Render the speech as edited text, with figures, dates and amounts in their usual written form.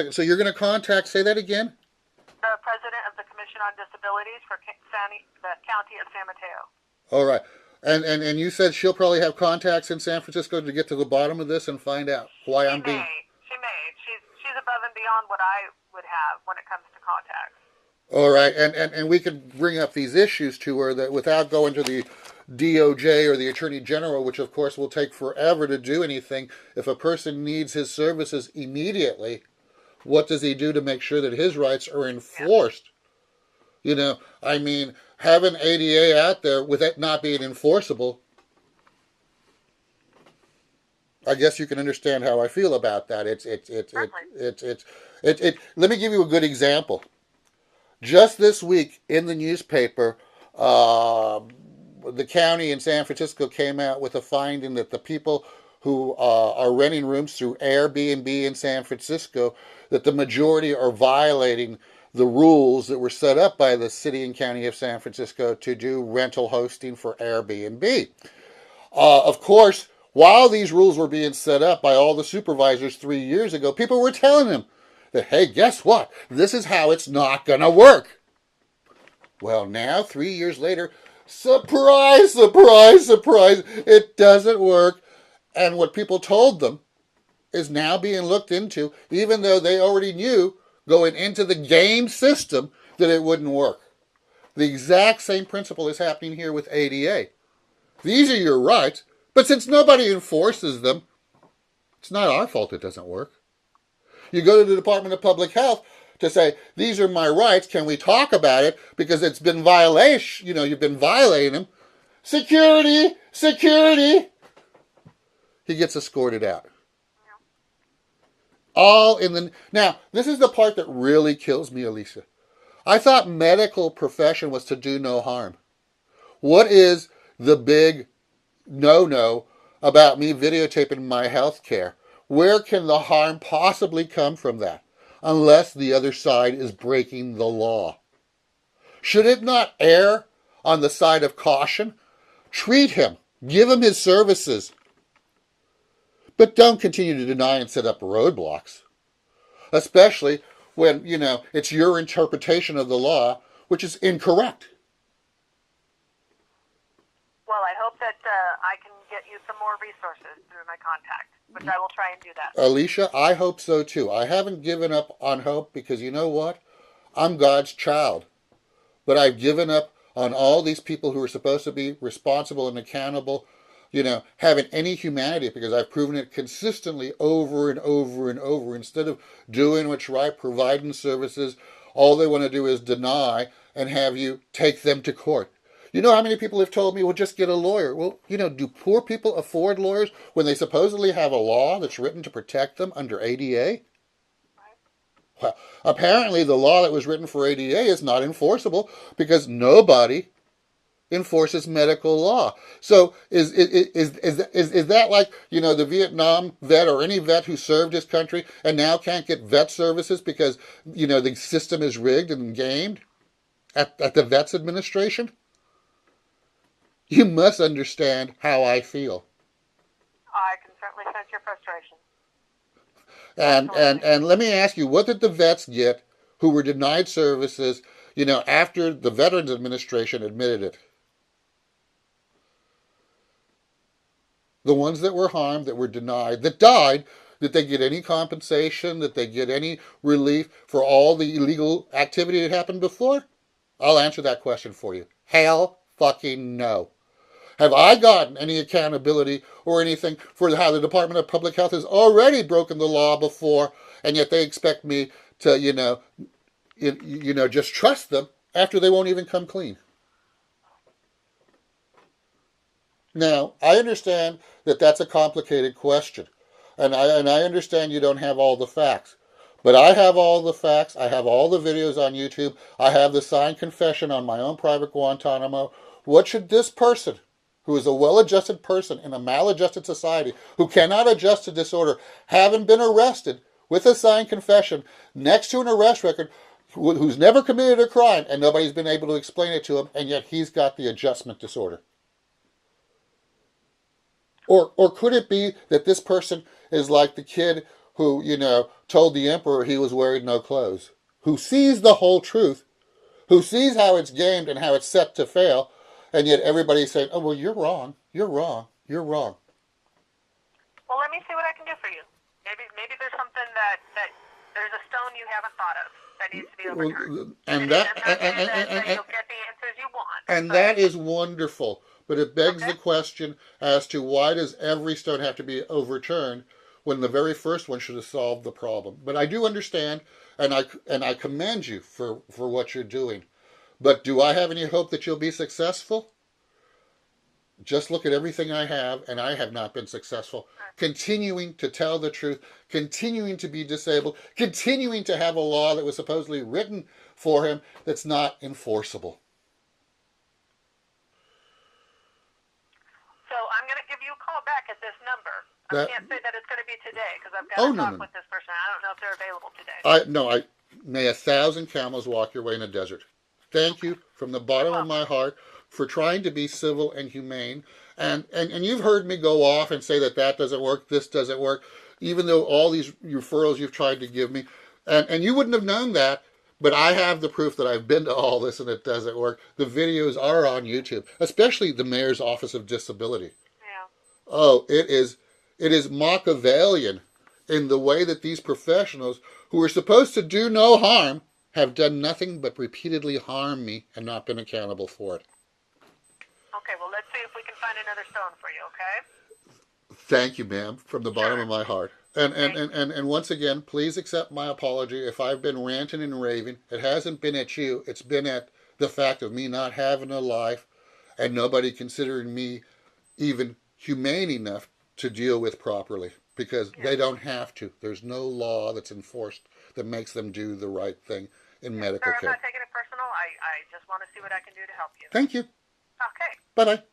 So you're going to contact, say that again? The president of the Commission on Disabilities for the county of San Mateo. All right. And you said she'll probably have contacts in San Francisco to get to the bottom of this and find out why She I'm being. may. She may. She's above and beyond what I would have when it comes to contacts. All right. And we could bring up these issues to her that without going to the DOJ or the Attorney General, which of course will take forever to do anything. If a person needs his services immediately, what does he do to make sure that his rights are Yeah. enforced? You know, I mean, having ADA out there with it not being enforceable, I guess you can understand how I feel about that. Certainly. Let me give you a good example. Just this week in the newspaper, the county in San Francisco came out with a finding that the people who are renting rooms through Airbnb in San Francisco, that the majority are violating the rules that were set up by the city and county of San Francisco to do rental hosting for Airbnb. Of course, while these rules were being set up by all the supervisors 3 years ago, people were telling them that, hey, guess what? This is how it's not going to work. Well, now, 3 years later, surprise, surprise, surprise, it doesn't work. And what people told them is now being looked into, even though they already knew going into the game system that it wouldn't work. The exact same principle is happening here with ADA. These are your rights, but since nobody enforces them, it's not our fault it doesn't work. You go to the Department of Public Health to say, these are my rights, can we talk about it? Because it's been violation, you've been violating them. Security, security. He gets escorted out. All in the... Now, this is the part that really kills me, Alicia. I thought medical profession was to do no harm. What is the big no-no about me videotaping my health care? Where can the harm possibly come from that? Unless the other side is breaking the law. Should it not err on the side of caution? Treat him. Give him his services. But don't continue to deny and set up roadblocks. Especially when, it's your interpretation of the law, which is incorrect. Well, I hope that I can get you some more resources through my contact, which I will try and do that. Alicia, I hope so too. I haven't given up on hope because you know what? I'm God's child. But I've given up on all these people who are supposed to be responsible and accountable, having any humanity, because I've proven it consistently over and over and over. Instead of doing what's right, providing services, all they want to do is deny and have you take them to court. You know how many people have told me, well, just get a lawyer? Well, do poor people afford lawyers when they supposedly have a law that's written to protect them under ADA? Well, apparently the law that was written for ADA is not enforceable because nobody enforces medical law. So is that like, the Vietnam vet or any vet who served his country and now can't get vet services because, the system is rigged and gamed at the Vets Administration? You must understand how I feel. I can certainly sense your frustration. And let me ask you, what did the vets get who were denied services, after the Veterans Administration admitted it? The ones that were harmed, that were denied, that died, did they get any compensation? Did they get any relief for all the illegal activity that happened before? I'll answer that question for you. Hell fucking no. Have I gotten any accountability or anything for how the Department of Public Health has already broken the law before, and yet they expect me to, just trust them after they won't even come clean? Now, I understand that that's a complicated question, and I understand you don't have all the facts. But I have all the facts. I have all the videos on YouTube. I have the signed confession on my own private Guantanamo. What should this person, who is a well-adjusted person in a maladjusted society, who cannot adjust to disorder, having been arrested with a signed confession next to an arrest record, who's never committed a crime, and nobody's been able to explain it to him, and yet he's got the adjustment disorder? Or could it be that this person is like the kid who, told the emperor he was wearing no clothes, who sees the whole truth, who sees how it's gamed and how it's set to fail, and yet everybody's saying, oh, well, you're wrong, you're wrong, you're wrong. Well, let me see what I can do for you. Maybe there's something that there's a stone you haven't thought of that needs to be overturned. And I'm that not saying that you'll get the answers you want. and that is wonderful, but it begs Okay. the question as to why does every stone have to be overturned when the very first one should have solved the problem. But I do understand, and I commend you for what you're doing. But do I have any hope that you'll be successful? Just look at everything I have, and I have not been successful. Continuing to tell the truth, continuing to be disabled, continuing to have a law that was supposedly written for him that's not enforceable. So I'm going to give you a call back at this number. I can't say that it's going to be today because I've got to talk with this person. I don't know if they're available today. May 1,000 camels walk your way in the desert. Thank you from the bottom of my heart for trying to be civil and humane. And you've heard me go off and say that doesn't work, this doesn't work, even though all these referrals you've tried to give me. And you wouldn't have known that, but I have the proof that I've been to all this and it doesn't work. The videos are on YouTube, especially the Mayor's Office of Disability. Yeah. Oh, it is Machiavellian in the way that these professionals who are supposed to do no harm have done nothing but repeatedly harm me and not been accountable for it. Okay, well, let's see if we can find another stone for you, okay? Thank you, ma'am, from the bottom of my heart. And once again, please accept my apology if I've been ranting and raving. It hasn't been at you. It's been at the fact of me not having a life and nobody considering me even humane enough to deal with properly because they don't have to. There's no law that's enforced that makes them do the right thing in medical Sir, care. I'm not taking it personal. I just want to see what I can do to help you. Thank you. Okay. Bye-bye.